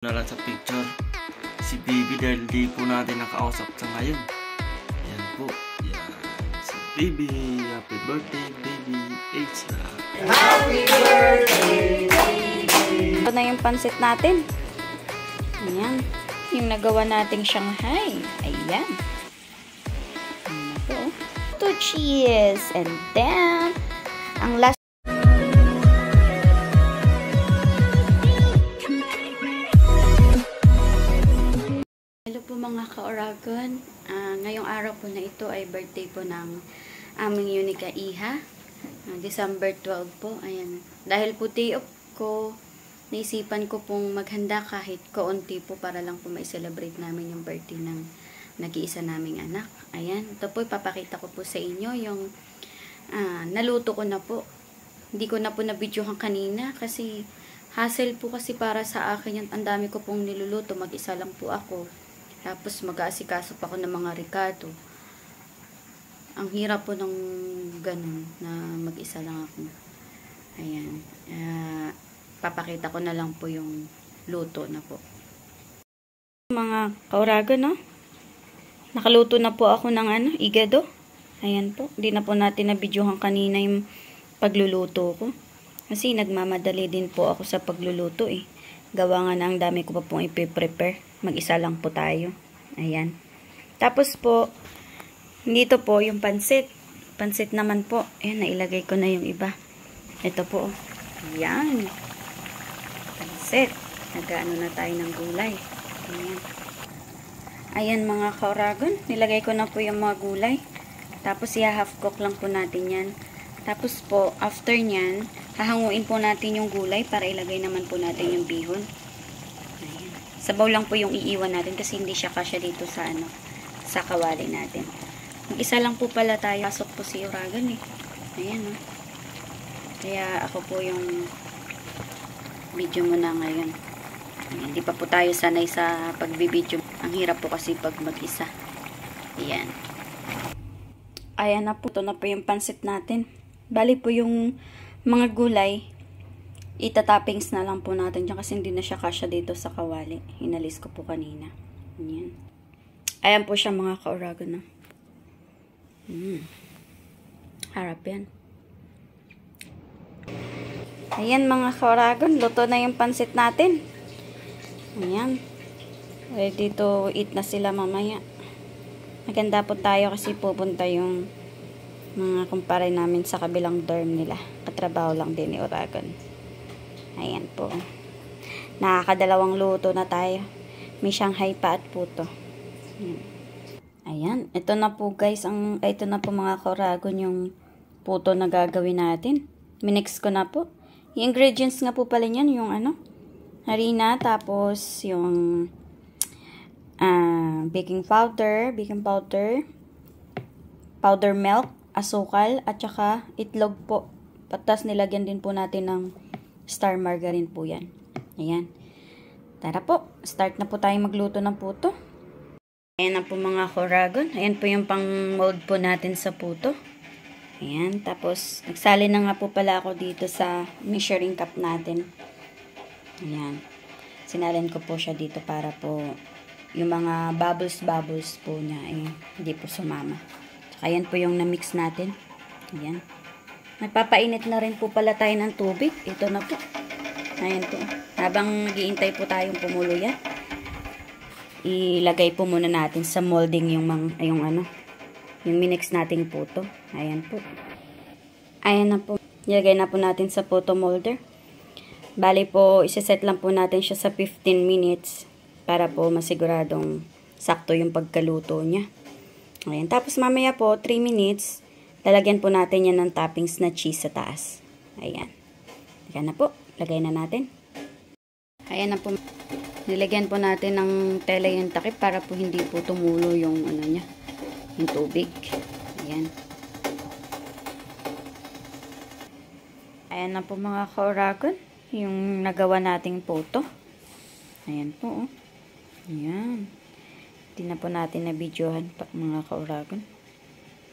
na lang sa picture si baby dahil di po natin nakausap sa ngayon. Ayan po. Ayan. Si baby. Happy birthday baby Ezra. Happy birthday baby. Ito na yung pansit natin. Ayan. Yung nagawa nating Shanghai. Ayan. Ito. Two cheese. And then, ang last mga ka-Oragon, ngayong araw po na ito ay birthday po ng aming Unica Iha, December 12 po. Ayan. Dahil po day off ko, naisipan ko pong maghanda kahit kaunti po para lang po mai-celebrate namin yung birthday ng nag-iisa naming anak. Ayan. Ito po, ipapakita ko po sa inyo yung naluto ko na po. Hindi ko na po na-videohan kanina kasi hassle po kasi para sa akin yan. Ang dami ko pong niluluto. Mag-isa lang po ako. Tapos mag-aasikaso pa ako ng mga Ricardo. Ang hirap po ng ganun na mag-isa lang ako. Ayan. Papakita ko na lang po yung luto na po. Mga ka-Oragon, no? Nakaluto na po ako ng igado. Ayan po. Hindi na po natin na-videohan kanina yung pagluluto ko. Kasi nagmamadali din po ako sa pagluluto eh. Gawa nga na ang dami ko pa pong ipiprepare. Mag-isa lang po tayo. Ayan. Tapos po, dito po yung pansit. Pansit naman po. Ayan, nailagay ko na yung iba. Ito po. Ayan. Pansit. Nag-ano na tayo ng gulay. Ayan. Ayan mga ka-Oragon. Nilagay ko na po yung mga gulay. Tapos half cook lang po natin yan. Tapos po, after nyan, hahanguin po natin yung gulay para ilagay naman po natin yung bihon. Ayan. Sabaw lang po yung iiwan natin kasi hindi siya kasya dito sa sa kawali natin. Mag-isa lang po pala tayo. Pasok po si Oragon eh. Ayan o. Kaya ako po yung video muna ngayon. Ayan. Hindi pa po tayo sanay sa pagbibideo. Ang hirap po kasi pag mag-isa. Ayan. Ayan na po. Ito na po yung pansit natin. Bali po yung mga gulay, itatappings na lang po natin dyan kasi hindi na siya kasya dito sa kawali. Hinalis ko po kanina. Ayan. Ayan po siya mga ka-Oragon na. Harap yan. Ayan mga ka-Oragon, luto na yung pansit natin. Ayan. Ready to eat na sila mamaya. Maganda po tayo kasi pupunta yung mga kumpare namin sa kabilang dorm nila. Katrabaho lang din ni Oragon. Ayan po. Nakakadalawang luto na tayo. May Shanghai pa at puto. Ayan. Ito na po guys. Ito na po mga ka-Oragon yung puto na gagawin natin. Minix ko na po. Yung ingredients nga po pala niyan. Yung harina. Tapos yung baking powder, powder milk, asukal, at saka itlog po. Patas nilagyan din po natin ng star margarine po yan. Ayan. Tara po, start na po tayo magluto ng puto. Ayan na po mga ka-Oragon. Ayan po yung pang mold po natin sa puto. Ayan. Tapos, nagsali na nga po pala ako dito sa measuring cup natin. Ayan. Sinalin ko po siya dito para po yung mga bubbles po niya hindi po sumama. Ayan po yung na-mix natin. Ayan. Magpapainit na rin po pala tayo ng tubig. Ito na po. Ayan po. Habang nag-iintay po tayong pumulo yan, ilagay po muna natin sa molding yung minix nating puto. Ayan po. Ayan na po. Ilagay na po natin sa puto molder. Bali po, isa-set lang po natin siya sa 15 minutes para po masiguradong sakto yung pagkaluto niya. Ayan. Tapos mamaya po, 3 minutes, lalagyan po natin yan ng toppings na cheese sa taas. Ayan. Ayan na po. Lagay na natin. Ayan na po. Nilagyan po natin ng tela yung takip para po hindi po tumulo yung niya, yung tubig. Ayan. Ayan na po mga ka-Oragon, yung nagawa nating puto. Ayan po. Ayan. Hindi na po natin na videohan pa mga ka-Oragon.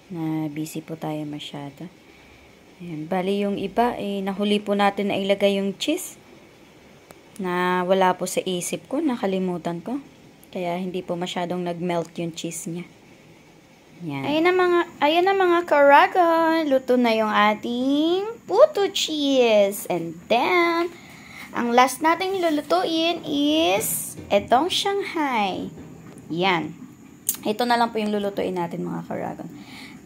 Na busy po tayo masyado. Ayan. Bali yung iba, nahuli po natin na ilagay yung cheese. na wala po sa isip ko, nakalimutan ko. Kaya hindi po masyadong nag-melt yung cheese niya. Yan. Ayan na mga ka-Oragon. Luto na yung ating puto cheese. And then, ang last nating lulutuin is etong Shanghai. Yan. Ito na lang po yung lulutuin natin mga ka-Oragon.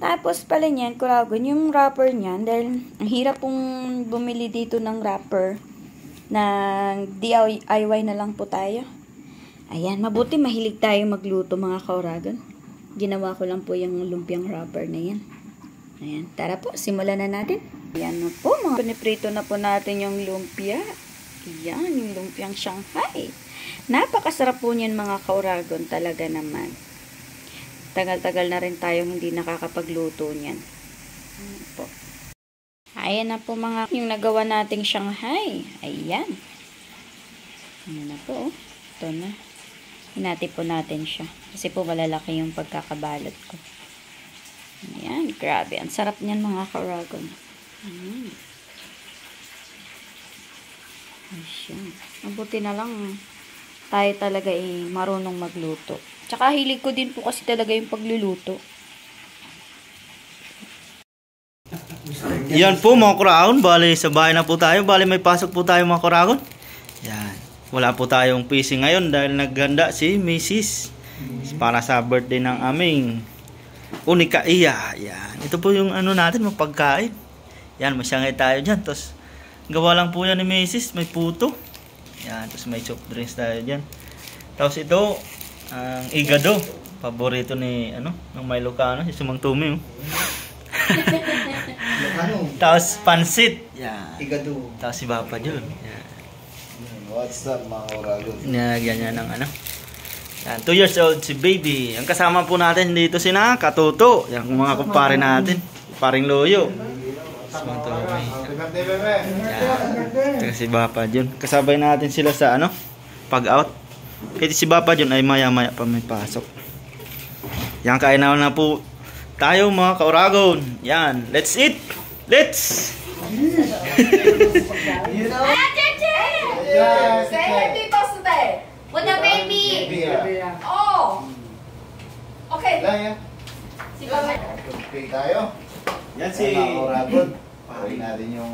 Tapos pala niyan, ka-Oragon, yung wrapper niyan, dahil ang hirap pong bumili dito ng wrapper, ng DIY na lang po tayo. Ayan, mabuti mahilig tayo magluto mga ka-Oragon. Ginawa ko lang po yung lumpiang wrapper na yan. Ayan, tara po, simulan na natin. Ayan na po, piniprito na po natin yung lumpia. Ayan, yung lumpiang Shanghai. Napakasarap po niyan mga ka-Oragon talaga naman. Tagal-tagal na rin tayong hindi nakakapagluto niyan. Ayan po. Ayan na po mga yung nagawa nating Shanghai. Ayan. Ayan na po. Ito na. Hinati po natin siya. Kasi po malalaki yung pagkakabalot ko. Ayan. Grabe. Ang sarap niyan mga ka-Oragon. Ayan. Mabuti na lang tayo talaga marunong magluto. Tsaka hilig ko din po kasi talaga yung pagluluto. Yan po mga kuragon, bali sa bahay na po tayo, bali may pasok po tayo mga kuragon. Yan, wala po tayong PC ngayon dahil naghanda si Mrs. Para sa birthday ng aming Unika Iya. Yan, ito po yung ano natin, mapagkain. Yan, masyangay tayo dyan. Tapos gawa lang po yan ni Mrs. May puto. Yan, tapos may soft drinks tayo dyan. Tapos ito, ang igado. Paborito ni, ng Mailocano, si Sumang Tumi. Tapos pansit. Yan. Igado. Tapos si Papa John. Yan. What's up mga Oragon? Ganyan ng Yan, 2 years old si baby. Ang kasama po natin dito si Katuto. Yan, mga kumpare natin. Paring Loyo. Sumang Tumi. Yan. Tapos si Papa John. Kasabay natin sila sa pag-out. Kasi si Papa John ay maya-maya pa may pasok. Yan, kain na po tayo mga ka-Oragon. Yan, let's eat. Let's. Yes, Say happy birthday with the baby. Oh. Okay. Lang yan. Si Papa. Okay tayo. Yan Si mga Oragon. Pari natin yung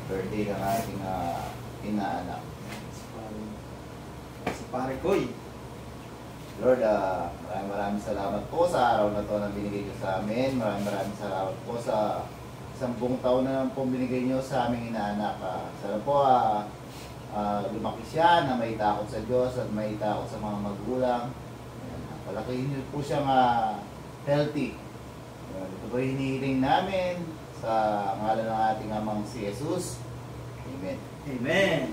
birthday ng ating inaanak. Si Pare Koy. Lord, maraming salamat po sa araw na to na binigay niyo sa amin. Maraming salamat po sa 10 taon na lang po binigay niyo sa aming inaanak. Sana po lumaki siya na may takot sa Diyos at may takot sa mga magulang. Palakihin niyo po siyang healthy. Ito po hinihiling namin sa ngalan ng ating amang si Jesus. Amen. Amen.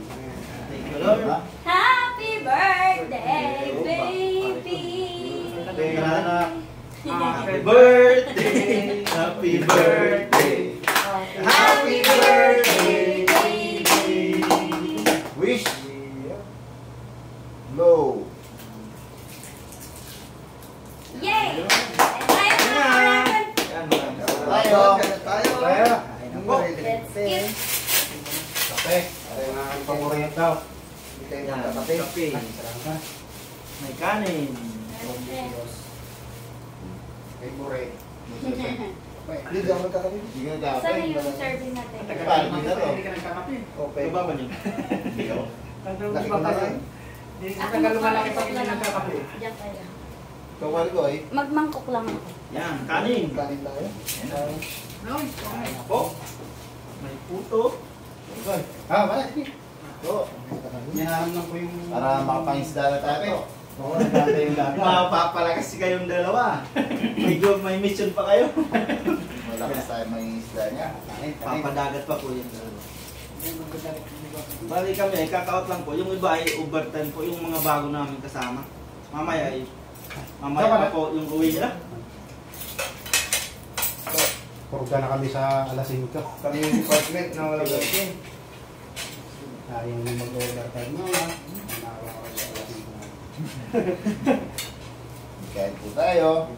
Thank you, Lord. Happy birthday, baby. Happy birthday. Happy birthday. Happy birthday, baby. Wish. Low. Yay! Tayo mga Oragon. Tayo. Tayo. Let's skip. Kape. Ang paborito daw. Hindi kayo magkakape. Kape. May kanin. Favorite. Hindi ka magkakape. Hindi ka magkakape. Saan yung serving natin? Paano din na to? Okay. Ano ba ba niyo? Laki ko na yan. Diyan kayo. Kawal ko eh. Magmangkok lang ako. Yan, kanin. Kanin tayo. Po. May puto. Wala. Oo. Hinahamnan ko yung... Para makapangisda na tayo. Oo, nagkata yung dati. Mapapalakas kayong dalawa. May mission pa kayo. Malakas tayo may isda niya. Papadagat pa po yung dalawa. Bali kami, kakaot lang po. Yung iba ay overtime po, yung mga bago namin kasama. Mamaya pa po yung uwi nila. Purga na kami sa alas 5. Kami yung department na wala gawin. Ayaw na mag-order tayo mga. Nakawa ko sa alas 5. Kain po tayo.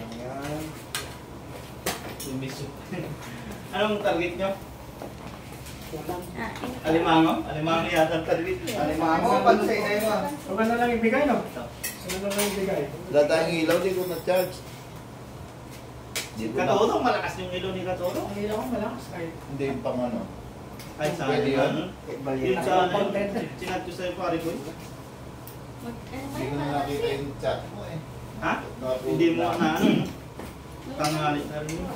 Yung mission. Anong target nyo? Walang. Alimango? Alimango yata ang talibit. Alimango, pansay na yun. Huwag na lang ibigay, no? Huwag na lang ibigay. Wala tayong ilaw, di ko na-charge. Di ko na. Katulong, malakas yung ilo ni Katulong. Ang ilaw ko malakas kahit. Hindi yung pang ano. Ay, sa Pwede yun? Yun sa ano, sinat ko sa'yo pare ko. Hindi ko na nakita yung chat mo eh. Ha? Hindi mo na ano, tanghali na rin yun.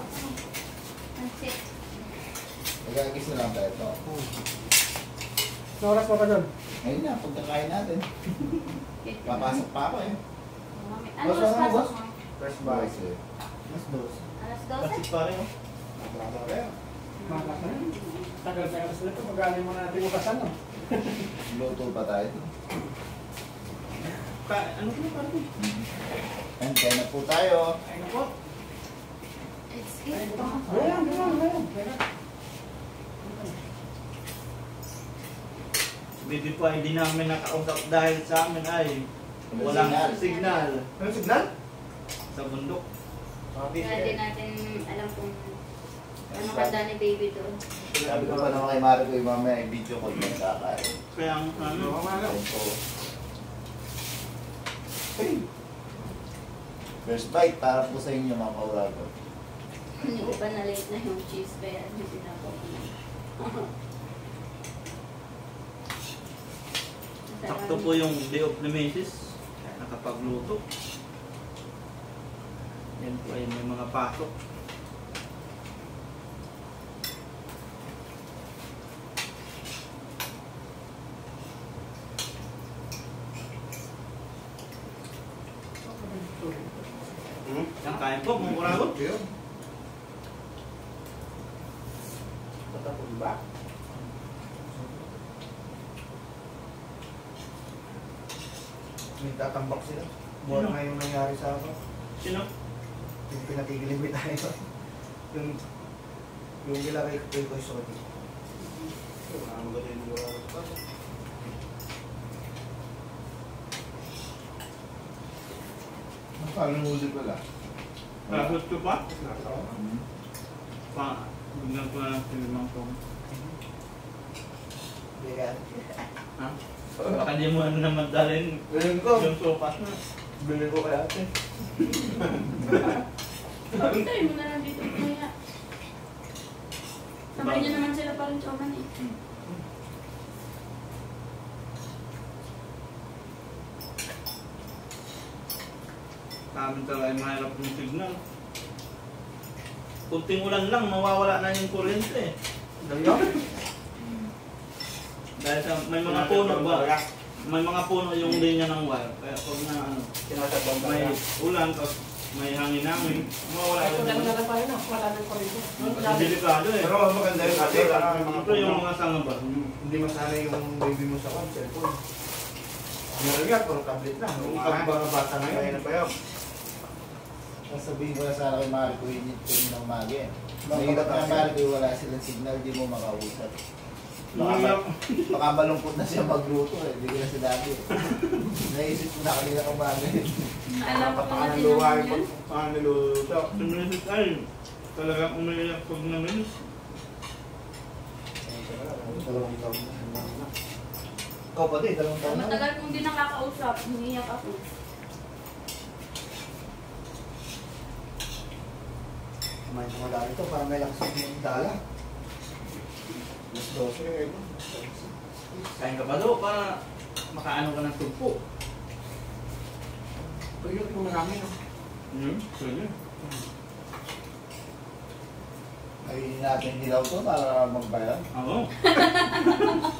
Magagis na lang tayo ito. Ano oras pa ba doon? Ngayon na, pagkakain natin. Papasok pa ako eh. Ano mas pasok mo? First box eh. Mas dos. Alas Kasi 12? pare, oh. Bravo kayo. Makas na yun. Tagal pa yung ito. Magaling mo na natin bukasan, no? Luto pa tayo. Ano ko na pare ko? And kaya na po tayo. Ay, nako. It's good. Ayan. Baby po, hindi namin nakausap dahil sa amin ay walang signal Ano signal? sa bundok. Kaya din natin alam kung ano kanda ni baby doon. Sabi ko pa naman kay Marco yung mamaya yung video call ng kakain. Kaya ang ano, Ayun po. Hey! First bite para po sa inyo mga kaurago. Hindi ko pa na-late na yung cheese kaya hindi sinako ko na. sakto po yung day off ni Mrs. Nakapagluto. Yan po ay may mga pasok. Ang kain po, mga kuragon. Patapos ba? May tatambak sila. Buwan Sino? nga yung nangyari sa ako. Sino? Yung pinatigilin tayo. Yung gila kay Koy Soto. Magaling yung oras pa. Paano huli pala? Pasok ko pa? Bigyan ko na lang sa limang tong. Ha? Baka di mo na naman dalhin Galing ko. yung sopas na. Bili ko kaya ate. Tayo mo na lang dito kaya. Sabay niyo naman sila parang choman eh. Sa amin talaga ay mahirap yung signal. Kunting ulan lang, mawawala na yung kuryente. Dahil sa may mga puno ba? May mga puno yung linya ng wire. Kaya pag na ano, may ulan, tapos may hangin-hangin, mawawala Ay, kung yung na tayo, no? Wala na pa rito. delikado eh. Pero maganda yun ate. Ito yung mga sanga ba? Hindi masanay yung baby mo sa cellphone. Meron nga, puro tablet na. Yung mga bata na yun. Kaya na pa yun. Sasabihin ko na sana kay Marco, init ko yun ng magi. Mahirap na Marco, wala silang signal, di mo makausap. Baka malungkot na siya magluto eh, hindi ko na sinabi eh. Naisip ko na kanina kang bagay. Alam ko na din naman yun. Paano niluto? Si Mrs. ay talagang umiiyak pag namin. Ikaw pati, 2 taon na. Matagal kong di nakakausap, humiyak ako. Kumain ko madami ito, parang may lakas yung dala. Mas 12 eh. Kain ka pa daw para makaano ka ng tugpo. Pag yun, kung marami, no? Pwede. Ay natin dilaw to para magbayad. Oo.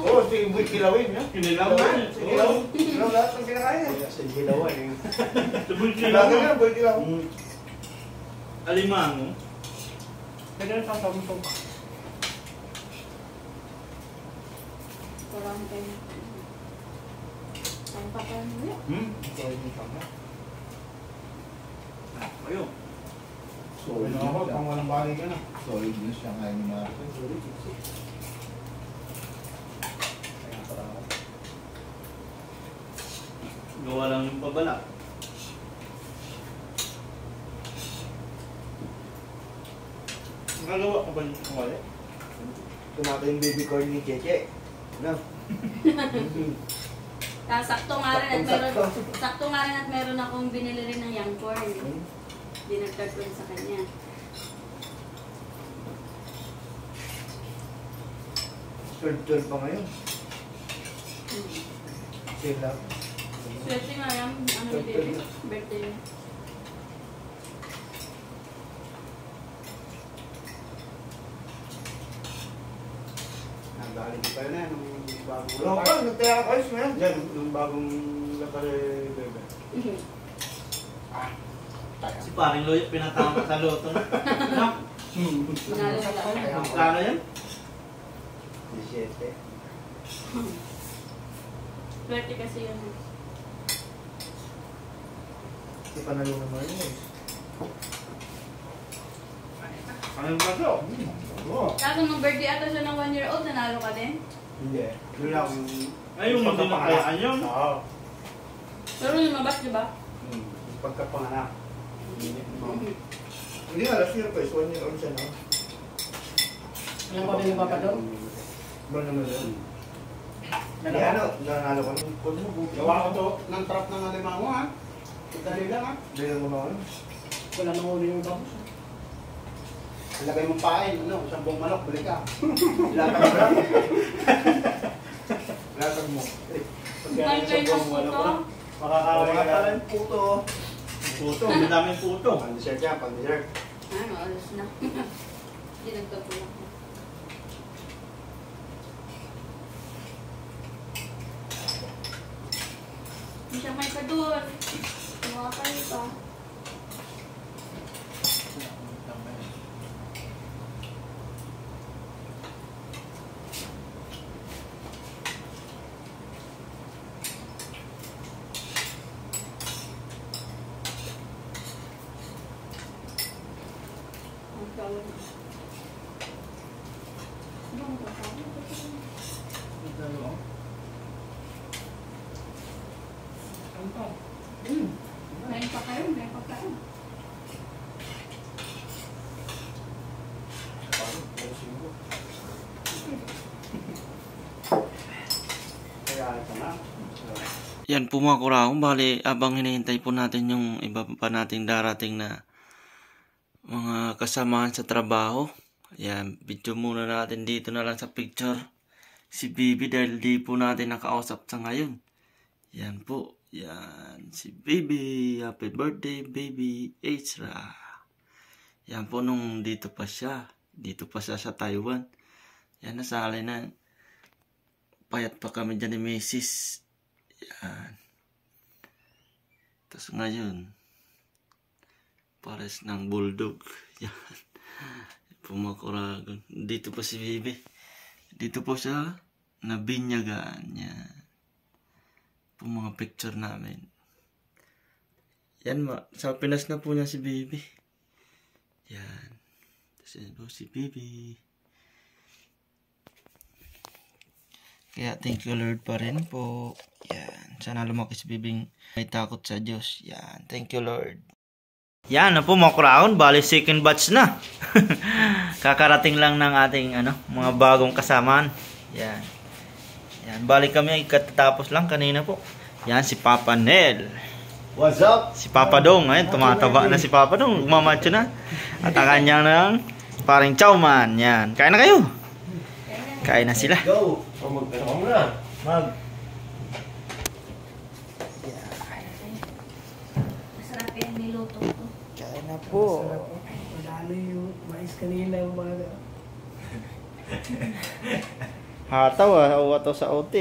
Oo, sige, buwit kilawin ya. Kinilaw na. Kilaw. Kilaw lahat ng kinakain. Sige, kilaw eh. Sabay Kilaw kilaw. na, buwit kilaw. Alimango. Pwede na sa sabong pa. Parang kayo. Ang papal mo yun. Ito ay may kama. Ayo. Solid Ano ako, pang walang bagay ka na. Solid news siya kain ni Marco. Kaya para ako. Gawa lang yung pabala. Nakagawa ko ba yung kawali? Tumata yung baby corn ni Cheche. No? Sakto nga rin at meron akong binili rin ng young corn. Dinagdag ko rin sa kanya. Third pa ngayon. Sila. Swerte nga yan. Ano baby? Birthday. Nagaling pa yun nung bagong Wala pa, nagtaya ka ayos ngayon. Yan, nung bagong lakari bebe. Si paring Loy, pinatama sa loto na. No? Manalo na lang. Kano yan? 17. Swerte kasi yun. Si panalo naman yun. Ano yung paso? Oo. Tapos nung birthday ata siya ng 1 year old, nanalo ka din? Hindi. Yun lang. Ay, yung hindi na kayaan yun. Oo. Pero lumabas, di ba? Pagkapanganak. Hindi nga, last year pa is 1 year old siya, no? Ilan pa din yung papa doon? Ba naman yun? Hindi, Dalawa. nanalo ko ng kod mo. Gawa ko to ng trap ng alimango ha. Dali lang ha. Dali mo naman. Wala nang uli yung tapos. Ilagay mong pain, ano, isang buong manok, balik ka. Latag mo lang. Latag mo. Kain kayo ng puto. Makakawin ka pala yung puto. Puto, madaming puto. Pang-dessert yan, pang-dessert. Ano, alas na. Dinagdag ko lang. Hindi siya may pa doon. Tumawa kayo pa. Ang tawag. Ano ang tawag? May pa kayo, may pa kayo. Kaya ito na. Yan po mga kurahong, bali abang hinihintay po natin yung iba pa nating darating na mga kasamahan sa trabaho. Yan, video muna natin dito na lang sa picture si Bibi dahil di po natin nakausap sa ngayon. Yan po, yan si Bibi, happy birthday Baby Ezra. Yan po nung dito pa siya sa Taiwan. Yan, nasali na, payat pa kami dyan ni Mrs. Yan. Tapos ngayon, pares ng bulldog. Yan. Pumakuragon. Dito po si Bibi. Dito po siya nabinyagaan. Yan. Po mga picture namin. Yan, sa Pinas na po niya si Bibi. Yan. Tapos yan po si Bibi. Kaya thank you Lord pa rin po. Yan. Sana lumaki si Bibing may takot sa Diyos. Yan. Thank you Lord. Yan na po mga kurahon, bali second batch na. Kakarating lang ng ating mga bagong kasamaan. Yan. Yan, bali kami ay katatapos lang kanina po. Yan si Papa Nel. What's up? Si Papa Dong, ayun, tumataba na si Papa Dong, mamacho na. At ang kanyang ng paring Chowman. Yan, kain na kayo. Kain na sila. Go! Mag-ano na? Masarap yan niluto ko. Kain na po. Madalo yung mais kanina yung mga... Hataw uwa to sa OT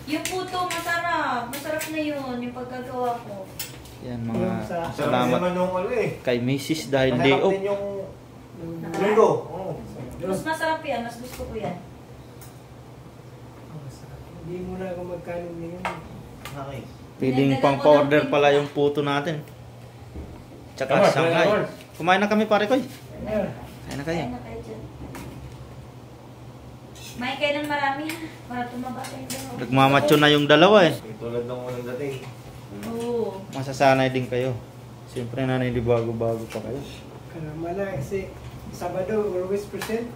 Yung puto, masarap. Masarap na yun, yung pagkagawa ko. Yan mga Salamat salamat naman nung kay Mrs. dahil day Masarap off. din yung linggo. Oo. Mas masarap yan, mas gusto ko yan. Hindi mo na ako magkano ngayon. Okay. Pwedeng pang powder pala yung puto natin. Tsaka sangay. Kumain na kami pare koy. Kain na kayo. Kaya na kayo dyan. May kailan marami ha, para tumaba kayo dalawa. Nagmamacho na yung dalawa eh. Tulad nung unang dating. Oo. Masasanay din kayo. Siyempre na hindi bago-bago pa kayo. Karama na kasi Sabado always present.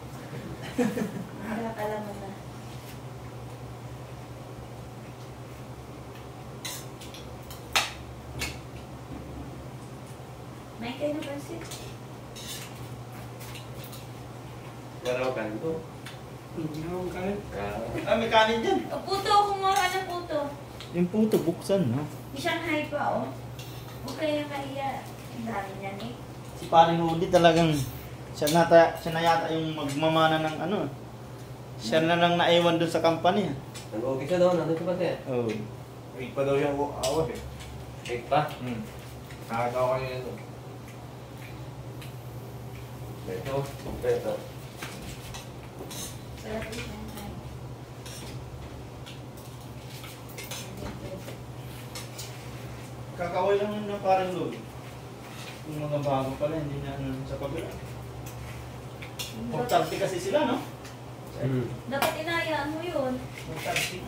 kayo na pansit. Garaw ka nito. Hindi ako kain. Ah, may kanin dyan. O, puto, kumuha ng puto. Yung puto, buksan, no? May Shanghai pa, oh. Huwag kayo kaya. Ang dami niyan eh. Si paring Rudy talagang, siya na yata yung magmamana ng ano. Siya na lang naiwan dun sa company. Nag-okay siya doon. Nandun siya pati. Oh. Wait pa daw yung awas eh. Wait pa? Nakagawa ko yun. Ito. Ito. Sarap yung Shanghai. Kakaway lang yun ng paring Rudy. Yung mga bago pala, hindi na ano sa kabila. Magtarti kasi sila, no? Dapat inayaan mo yun. Magtarti.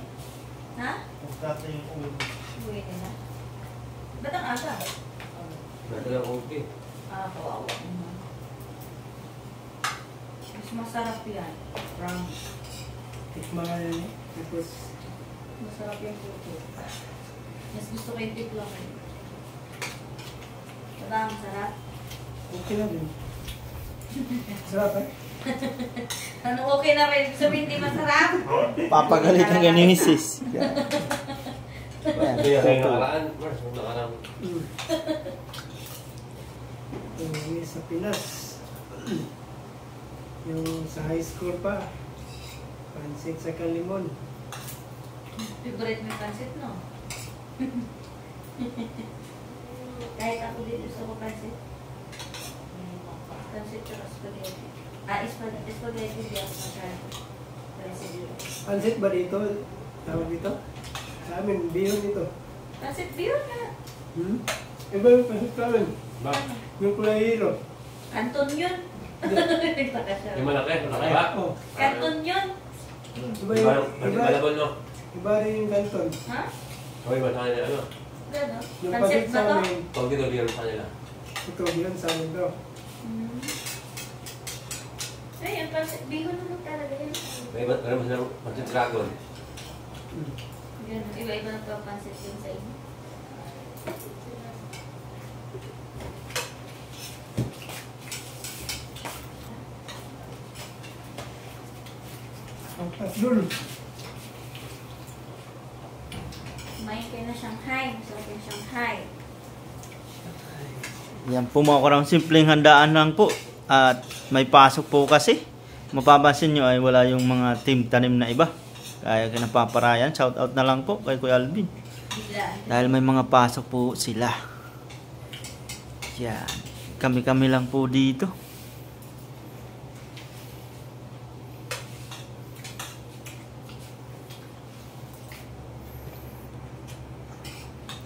Ha? Magtarti yung ulo. Uwi nila. Ba't ang aga? Nasa lang okay. Ah, kawawa. Mas masarap yan. Brown. Tikman ka yun eh. Tapos, Masarap yung puto. Mas gusto ko yung tiklang eh. Diba, masarap? okay na din. Sarap eh. Ano okay na rin? Sabihin di masarap? Papagalitan ka ni Mrs. Kaya kayo nakaraan. Mars, nakaraan. Uwi sa Pinas. Yung sa high school pa. Pansit sa kalimon. Favorite mo yung pansit, no? Kahit ako dito gusto ko pansit. Pansit tsaka spaghetti. Spaghetti di ako masyado. Pansit. Pansit ba dito? Tawag dito? Sa amin, bihon dito. Pansit beer na. Iba yung pansit sa amin. Ba? Yung kulay hero. Kanton yun. Nagtaka siya. Yung malaki. Malaki ba? Oh. Kanton yun. Iba yung, Malabon no? iba rin yung kanton. Ha? Okay ba sa kanila ano? Gano? Yung Pansit pansit ba sa to? amin, Pag dito bigyan sa kanila. ito bihon sa amin daw. Hmm. Ay, yung pansit. Bihon naman talaga yun. May iba sila pansit dragon. Ganun. Iba-iba nagpapansit yun sa inyo. Ang paslul. Kumain kayo na Shanghai. Masarap yung Shanghai. Yan po mga kurang simpleng handaan lang po. At may pasok po kasi. Mapapansin nyo ay wala yung mga team tanim na iba. Kaya kinapaparayan. Shout out na lang po kay Kuya Alvin. Biglaan. Dahil may mga pasok po sila. Yan. Kami-kami lang po dito.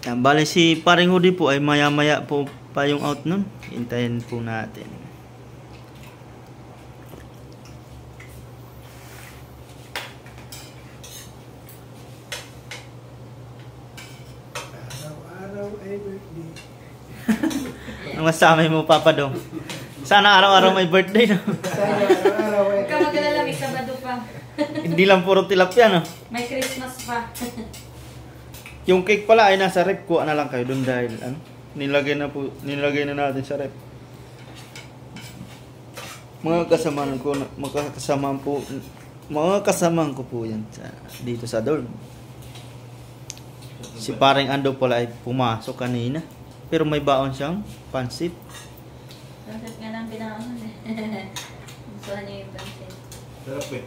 Yan, bale si paring Hudi po ay maya-maya po pa yung out nun. Hintayin po natin. Araw-araw ay birthday. Ang masamay mo, Papa Dong? Sana araw-araw may birthday, no? Sana araw-araw ay Huwag ka mag-alala, may Sabado pa. Hindi lang puro tilapia, no? May Christmas pa. Yung cake pala ay nasa rep. Kuha na lang kayo dun dahil ano, nilagay na natin sa rep. Mga kasamahan ko po yan dito sa dorm. Si paring Ando pala ay pumasok kanina. Pero may baon siyang pansit. Pansit nga lang pinakaman eh. Gusto niyo yung pansit. Sarap eh.